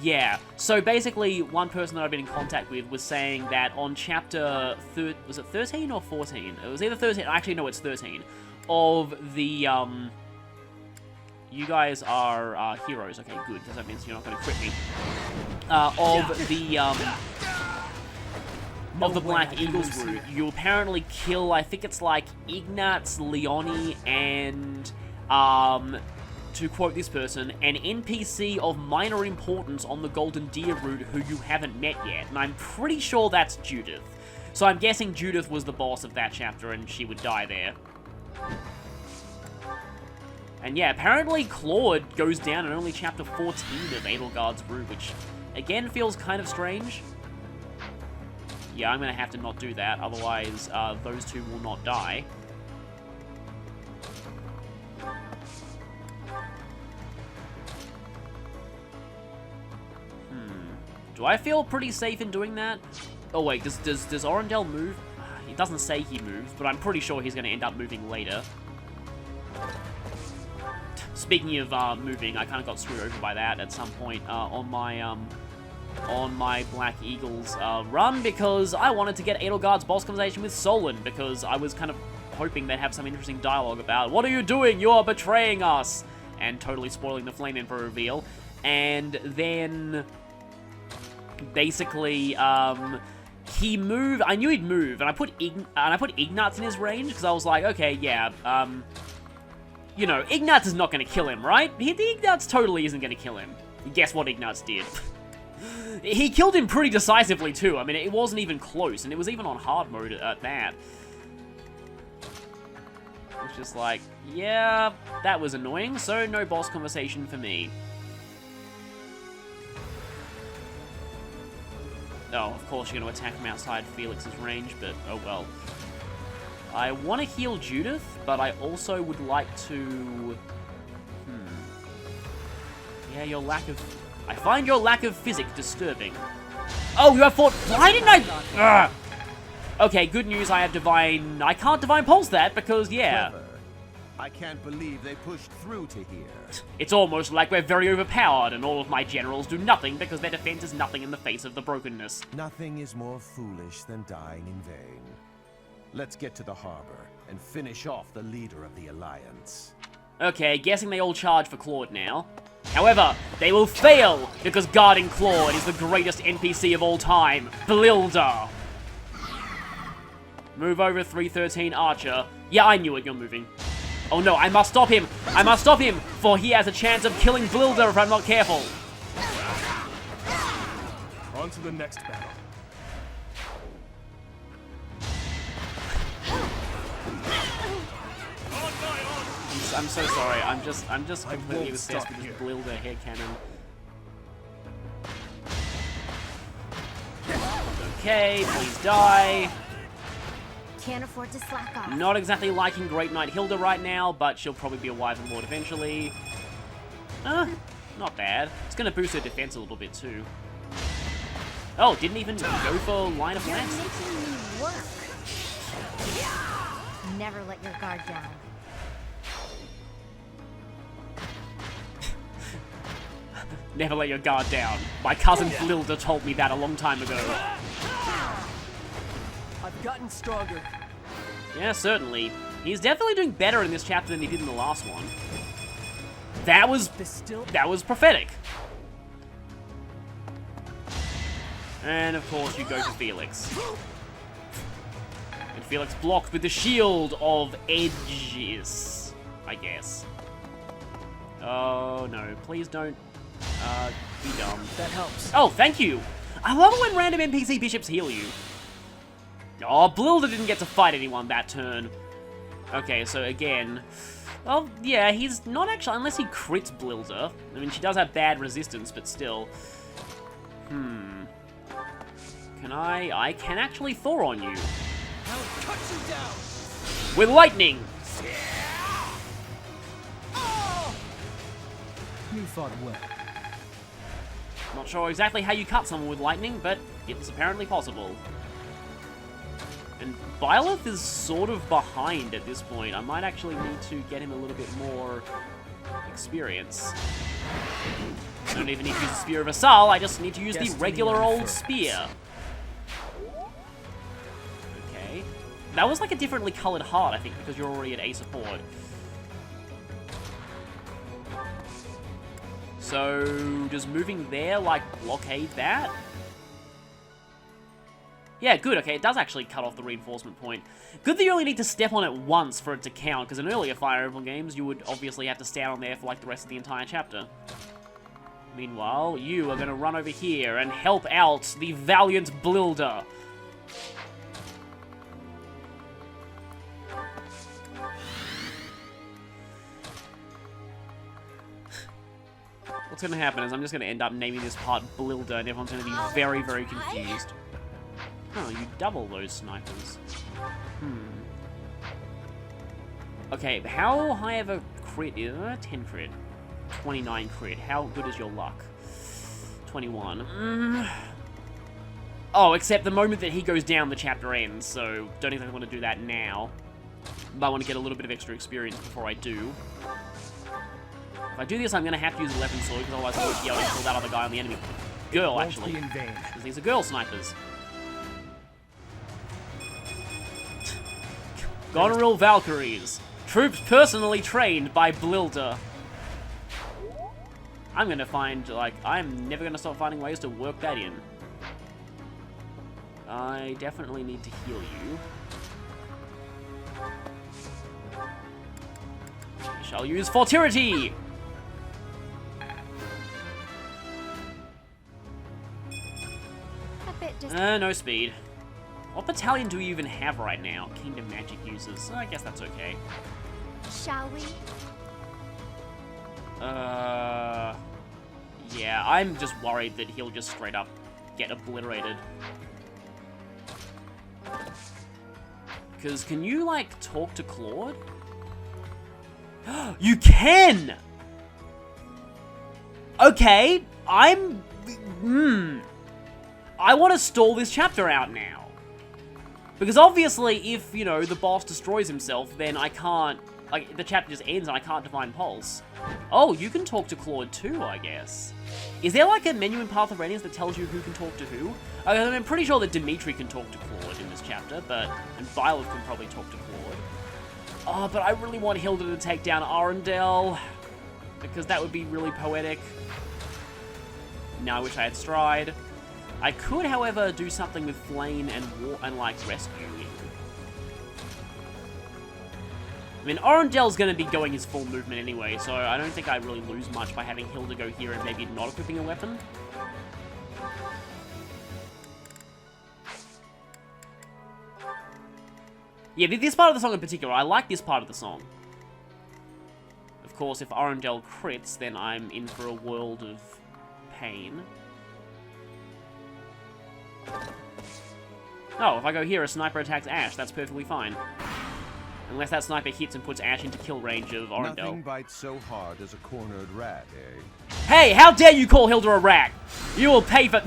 Yeah, so basically, one person that I've been in contact with was saying that on chapter... was it 13 or 14? It was either 13, actually no, it's 13, of the, you guys are heroes, okay, good, because that means you're not going to crit me. Of the Black Eagles route, you apparently kill, I think it's like Ignatz, Leonie, and, to quote this person, an NPC of minor importance on the Golden Deer route who you haven't met yet, and I'm pretty sure that's Judith. So I'm guessing Judith was the boss of that chapter and she would die there. And yeah, apparently Claude goes down in only chapter 14 of Edelgard's route, which again feels kind of strange. Yeah, I'm gonna have to not do that, otherwise those two will not die. Do I feel pretty safe in doing that? Oh wait, does Arendelle move? He doesn't say he moves, but I'm pretty sure he's going to end up moving later. Speaking of moving, I kind of got screwed over by that at some point on my Black Eagles run, because I wanted to get Edelgard's boss conversation with Solon, because I was kind of hoping they'd have some interesting dialogue about, what are you doing? You are betraying us! And totally spoiling the Flame Emperor reveal. And then... Basically, he moved. I knew he'd move, and I put Ignatz in his range because I was like, okay, yeah, you know, Ignatz is not going to kill him, right? The Ignatz totally isn't going to kill him. Guess what Ignatz did? He killed him pretty decisively too. I mean, it wasn't even close, and it was even on hard mode at that. It's just like, yeah, that was annoying, so no boss conversation for me. Oh, of course you're going to attack him outside Felix's range, but oh well. I want to heal Judith, but I also would like to... Yeah, your lack of... I find your lack of physic disturbing. Oh, you have fought... Why didn't I... Ugh. Okay, good news, I have Divine... I can't Divine Pulse that, because, yeah. Clever. I can't believe they pushed through to here. It's almost like we're very overpowered, and all of my generals do nothing because their defense is nothing in the face of the brokenness. Nothing is more foolish than dying in vain. Let's get to the harbor and finish off the leader of the Alliance. Okay, guessing they all charge for Claude now. However, they will fail because guarding Claude is the greatest NPC of all time, Blilda. Move over 313 Archer. Yeah, I knew it, you're moving. Oh no, I must stop him! I must stop him, for he has a chance of killing Blilda if I'm not careful. On to the next battle. I'm so sorry. I'm just completely obsessed with this Blilda hair cannon. Okay, please die. Can't afford to slack off. Not exactly liking Great Knight Hilda right now, but she'll probably be a Wyvern Lord eventually. Not bad. It's gonna boost her defense a little bit too. Oh, didn't even go for line of lance. You're making me work. Never let your guard down. Never let your guard down. My cousin Blilda told me that a long time ago. I've gotten stronger. Yeah, certainly. He's definitely doing better in this chapter than he did in the last one. That was prophetic. And of course you go to Felix. And Felix blocked with the shield of edges, I guess. Oh no, please don't be dumb. That helps. Oh, thank you. I love it when random NPC bishops heal you. Oh, Blilda didn't get to fight anyone that turn. Okay, so again... Well, yeah, he's not actually... Unless he crits Blilda. I mean, she does have bad resistance, but still. Can I can actually Thor on you. I'll cut you down. With lightning! You fought well. Not sure exactly how you cut someone with lightning, but it's apparently possible. And Byleth is sort of behind at this point. I might actually need to get him a little bit more experience. I don't even need to use the Spear of Asal, I just need to use the regular old spear. Okay. That was like a differently colored heart, I think, because you're already at A support. So, does moving there, like, blockade that? Yeah, good, okay, it does actually cut off the reinforcement point. Good that you only need to step on it once for it to count, because in earlier Fire Emblem games, you would obviously have to stand on there for, like, the rest of the entire chapter. Meanwhile, you are going to run over here and help out the valiant Blilda. What's going to happen is I'm just going to end up naming this part Blilda, and everyone's going to be very, very confused. Oh, you double those snipers. Okay, how high of a crit is it? 10 crit. 29 crit. How good is your luck? 21. Oh, except the moment that he goes down, the chapter ends, so don't exactly want to do that now. But I want to get a little bit of extra experience before I do. If I do this, I'm going to have to use 11 sword, because otherwise I won't be able to kill that other guy on the enemy. Girl, actually. Because these are girl snipers. Goneril Valkyries. Troops personally trained by Blilda. I'm going to find, like, I'm never going to stop finding ways to work that in. I definitely need to heal you. I shall use Fortirity! No speed. What battalion do we even have right now? Kingdom magic users. I guess that's okay. Shall we? Yeah, I'm just worried that he'll just straight up get obliterated. Because can you, like, talk to Claude? You can! Okay, I want to stall this chapter out now. Because obviously, if, you know, the boss destroys himself, then I can't, like, the chapter just ends and I can't Divine Pulse. Oh, you can talk to Claude too, I guess. Is there, like, a menu in Path of Radiance that tells you who can talk to who? I'm pretty sure that Dimitri can talk to Claude in this chapter, and Violet can probably talk to Claude. Oh, but I really want Hilda to take down Arendelle, because that would be really poetic. Now I wish I had Stride. I could, however, do something with Flame and like, rescue him. I mean, Arendelle's going to be going his full movement anyway, so I don't think I really lose much by having Hilda go here and maybe not equipping a weapon. Yeah, this part of the song in particular, I like this part of the song. Of course, if Arendelle crits, then I'm in for a world of pain. Oh, if I go here, a sniper attacks Ash, that's perfectly fine. Unless that sniper hits and puts Ash into kill range of Arendelle. Nothing bites so hard as a cornered rat, eh? Hey, how dare you call Hilda a rat? You will pay for...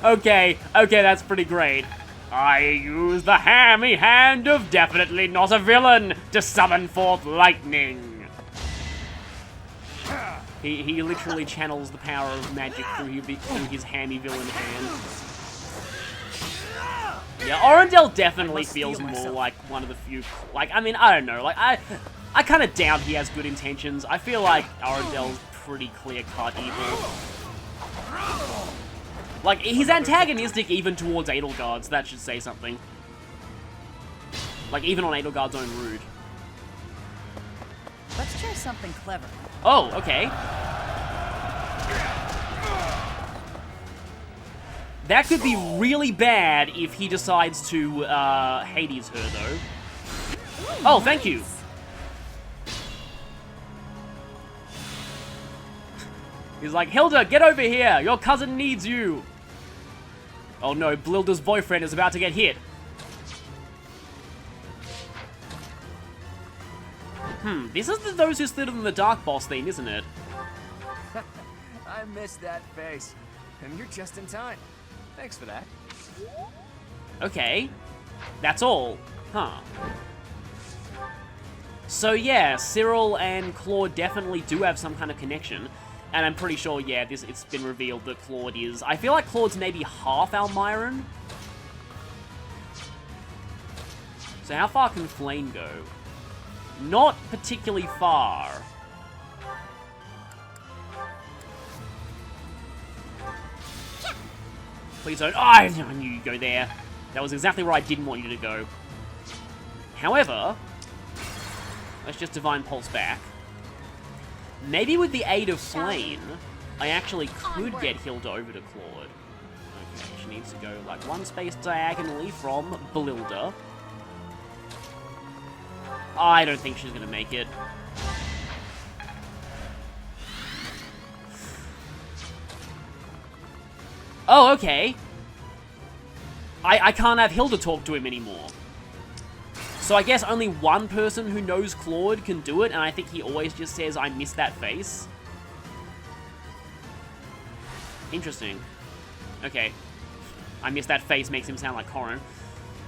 Okay, that's pretty great. I use the hammy hand of definitely not a villain to summon forth lightning. He literally channels the power of magic through his hammy villain hand. Yeah, Arendelle definitely feels more like one of the few... Like, I mean, I don't know. Like, I kind of doubt he has good intentions. I feel like Arendelle's pretty clear-cut evil. Like, he's antagonistic even towards Edelgard's. That should say something. Like, even on Edelgard's own route. Let's try something clever. Oh, okay. That could be really bad if he decides to, Hades her, though. Oh, thank you. He's like, Hilda, get over here! Your cousin needs you! Oh no, Blilda's boyfriend is about to get hit. This is the Those Who Slid in the Dark boss theme, isn't it? I missed that face. And you're just in time. Thanks for that. Okay. That's all. Huh. So yeah, Cyril and Claude definitely do have some kind of connection. And I'm pretty sure, yeah, it's been revealed that Claude is... I feel like Claude's maybe half Almiran. So how far can Flame go? Not particularly far. Please don't... Oh, I knew you'd go there. That was exactly where I didn't want you to go. However, let's just Divine Pulse back. Maybe with the aid of Flame, I actually could get Hilda over to Claude. Okay, she needs to go like one space diagonally from Blilda. I don't think she's gonna make it. Oh, okay. I can't have Hilda talk to him anymore. So I guess only one person who knows Claude can do it, and I think he always just says, I miss that face. Interesting. Okay. I miss that face makes him sound like Corin.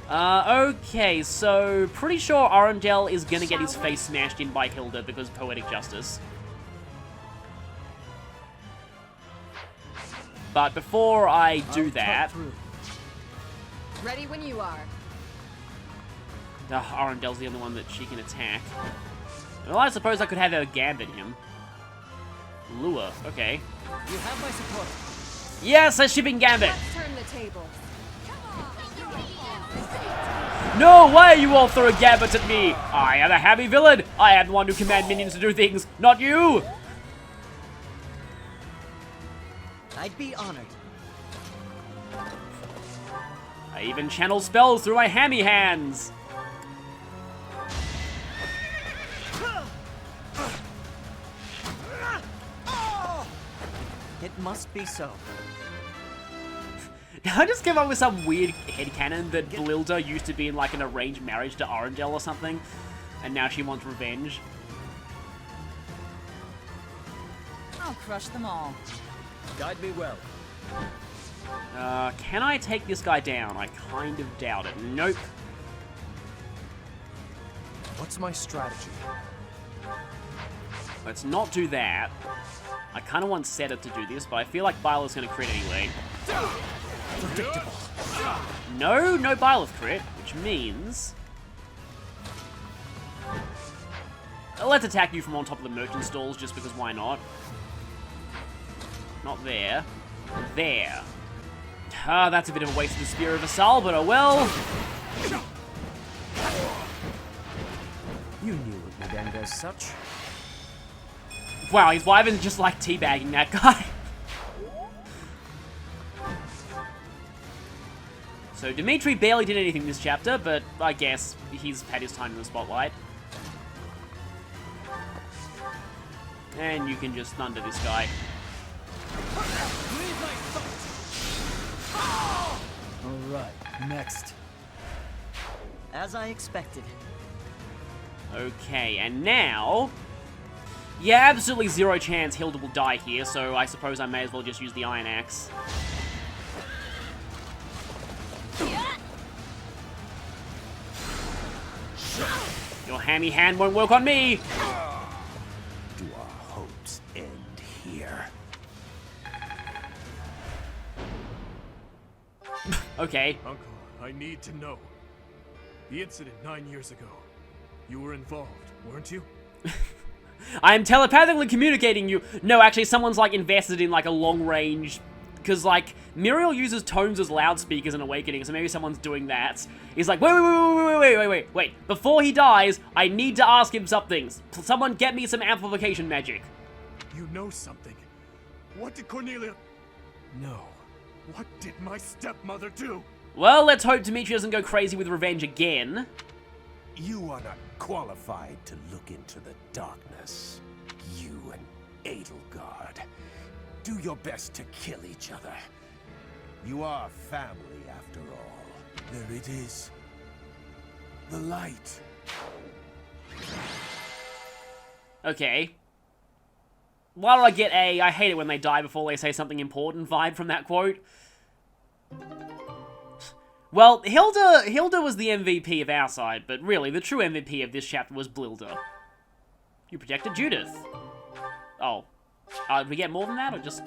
Okay, so pretty sure Arendelle is gonna get his face smashed in by Hilda because of Poetic Justice. But before I do that... Ready when you are. Arendelle's the only one that she can attack. Well, I suppose I could have her gambit him. Lure, okay. You have my support. Yes, a shipping gambit! Let's turn the table. No way you all throw gambits at me! I am a happy villain! I am the one who commands minions to do things, not you! I'd be honored. I even channel spells through my hammy hands. It must be so. I just came up with some weird headcanon that Blilda used to be in like an arranged marriage to Arendelle or something, and now she wants revenge. I'll crush them all. Guide me well. Can I take this guy down? I kind of doubt it. Nope. What's my strategy? Let's not do that. I kind of want Seta to do this, but I feel like Byleth's going to crit anyway. No Byleth crit, which means... let's attack you from on top of the merchant stalls, just because why not? Not there. There. Ah, that's a bit of a waste of the Spear of Asal, but oh well. You knew it would end as such. Wow, his wyvern's just like teabagging that guy. So Dimitri barely did anything this chapter, but I guess he's had his time in the spotlight. And you can just thunder this guy. Alright, next. As I expected. Okay, and now... yeah, absolutely zero chance Hilda will die here, so I suppose I may as well just use the Iron Axe. Your hammy hand won't work on me! Do our hopes end here? Okay. Uncle, I need to know. The incident 9 years ago. You were involved, weren't you? I am telepathically communicating you. No, actually, someone's like invested in like a long range, because like Muriel uses tones as loudspeakers in Awakening, so maybe someone's doing that. He's like, wait. Before he dies, I need to ask him something. Someone get me some amplification magic. You know something. What did Cornelia... No. What did my stepmother do? Well, let's hope Dimitri doesn't go crazy with revenge again. You are not qualified to look into the darkness. You and Edelgard. Do your best to kill each other. You are family, after all. There it is. The light. Okay. Why do I get a I hate it when they die before they say something important vibe from that quote? Well, Hilda was the MVP of our side, but really, the true MVP of this chapter was Blilda. You protected Judith. Oh. Did we get more than that, or just...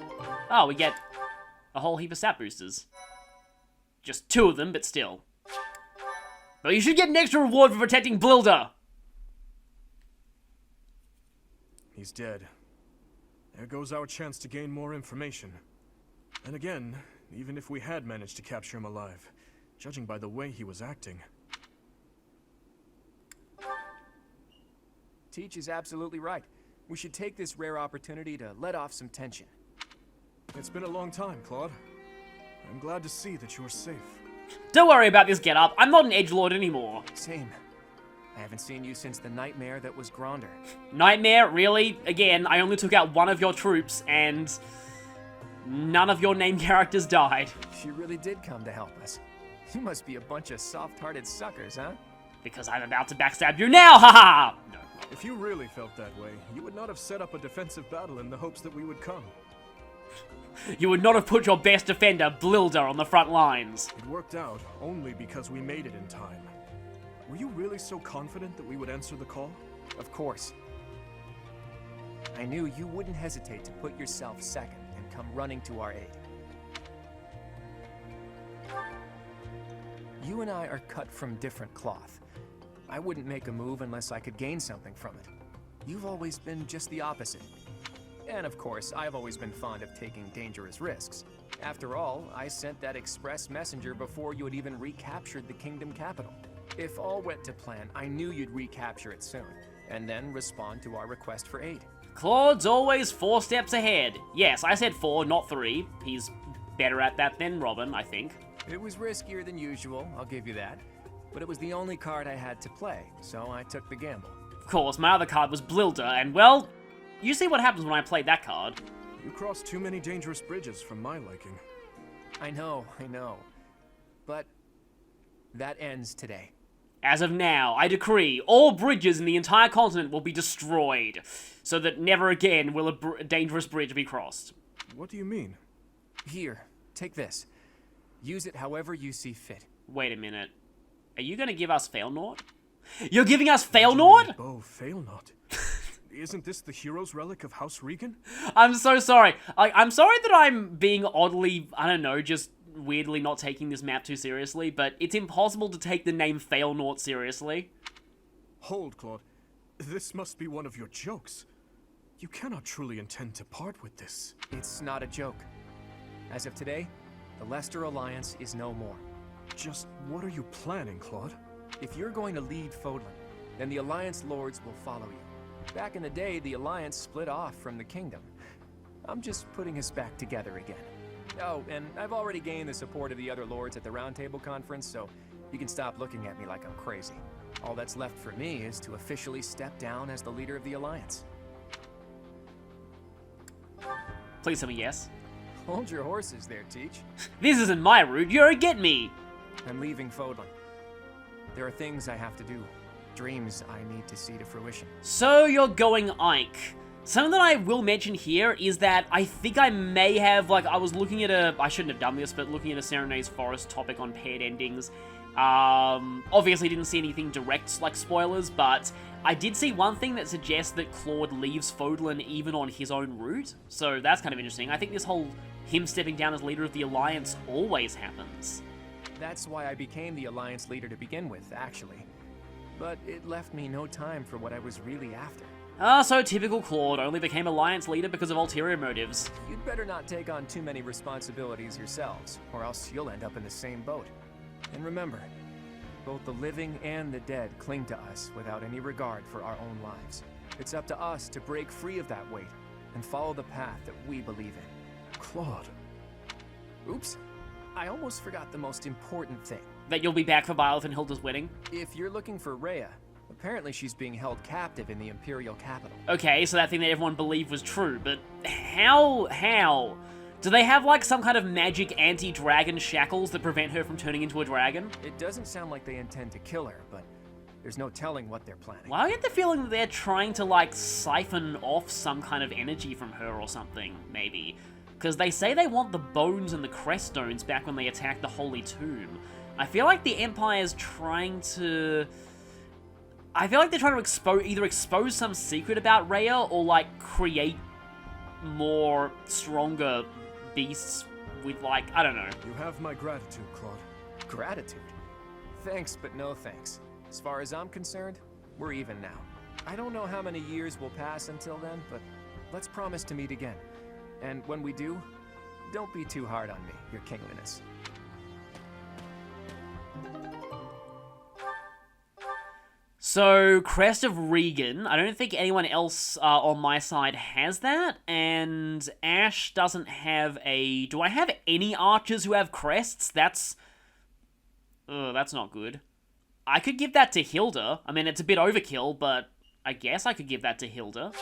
oh, we get a whole heap of stat boosters. Just 2 of them, but still. But you should get an extra reward for protecting Blilda! He's dead. There goes our chance to gain more information. And again, even if we had managed to capture him alive, judging by the way he was acting... Teach is absolutely right. We should take this rare opportunity to let off some tension. It's been a long time, Claude. I'm glad to see that you're safe. Don't worry about this get-up. I'm not an edgelord anymore. Same. I haven't seen you since the nightmare that was Gronder. Nightmare? Really? Again, I only took out 1 of your troops, and none of your named characters died. She really did come to help us. You must be a bunch of soft-hearted suckers, huh? Because I'm about to backstab you now, haha! No. If you really felt that way, you would not have set up a defensive battle in the hopes that we would come. You would not have put your best defender, Blilda, on the front lines. It worked out only because we made it in time. Were you really so confident that we would answer the call? Of course. I knew you wouldn't hesitate to put yourself second and come running to our aid. You and I are cut from different cloth. I wouldn't make a move unless I could gain something from it. You've always been just the opposite. And of course, I've always been fond of taking dangerous risks. After all, I sent that express messenger before you had even recaptured the kingdom capital. If all went to plan, I knew you'd recapture it soon, and then respond to our request for aid. Claude's always 4 steps ahead. Yes, I said 4, not 3. He's better at that than Robin, I think. It was riskier than usual, I'll give you that. But it was the only card I had to play, so I took the gamble. Of course, my other card was Blilda, and well, you see what happens when I played that card. You crossed too many dangerous bridges for my liking. I know. But that ends today. As of now, I decree all bridges in the entire continent will be destroyed, so that never again will a dangerous bridge be crossed. What do you mean? Here, take this. Use it however you see fit. Wait a minute. Are you gonna give us Failnaught? You're giving us Failnaught? Oh, Failnaught. Isn't this the hero's relic of House Regan? I'm so sorry. I'm sorry that I'm being oddly, I don't know, just weirdly not taking this map too seriously, but it's impossible to take the name Failnaught seriously. Hold, Claude. This must be one of your jokes. You cannot truly intend to part with this. It's not a joke. As of today, the Leicester Alliance is no more. Just what are you planning, Claude? If you're going to lead Fodlan, then the Alliance Lords will follow you. Back in the day, the Alliance split off from the Kingdom. I'm just putting us back together again. Oh, and I've already gained the support of the other Lords at the Roundtable Conference, so you can stop looking at me like I'm crazy. All that's left for me is to officially step down as the leader of the Alliance. Please tell me yes. Hold your horses there, Teach. This isn't my route, you're a get-me! I'm leaving Fodlan. There are things I have to do. Dreams I need to see to fruition. So you're going Ike. Something that I will mention here is that I think I may have, I was looking at I shouldn't have done this, but looking at a Serenade's Forest topic on paired endings. Obviously didn't see anything direct, spoilers, but I did see one thing that suggests that Claude leaves Fodlan even on his own route. So that's kind of interesting. I think this whole him stepping down as leader of the Alliance always happens. That's why I became the Alliance leader to begin with, actually. But it left me no time for what I was really after. So typical Claude, only became Alliance leader because of ulterior motives. You'd better not take on too many responsibilities yourselves, or else you'll end up in the same boat. And remember, both the living and the dead cling to us without any regard for our own lives. It's up to us to break free of that weight and follow the path that we believe in. Claude. Oops. I almost forgot the most important thing. That you'll be back for Byleth and Hilda's wedding? If you're looking for Rhea, apparently she's being held captive in the Imperial capital. Okay, so that thing that everyone believed was true, but how? Do they have, some kind of magic anti-dragon shackles that prevent her from turning into a dragon? It doesn't sound like they intend to kill her, but there's no telling what they're planning. Well, I get the feeling that they're trying to, siphon off some kind of energy from her or something, maybe. Because they say they want the bones and the crest stones back when they attacked the Holy Tomb. I feel like the Empire's trying to... I feel like they're trying to either expose some secret about Rhea or, create more stronger beasts with, I don't know. You have my gratitude, Claude. Gratitude? Thanks, but no thanks. As far as I'm concerned, we're even now. I don't know how many years will pass until then, but let's promise to meet again. And when we do, don't be too hard on me, your kingliness. So, Crest of Regan, I don't think anyone else on my side has that, and Ash doesn't have a... Do I have any archers who have crests? That's not good. I could give that to Hilda. I mean, it's a bit overkill, but I guess I could give that to Hilda.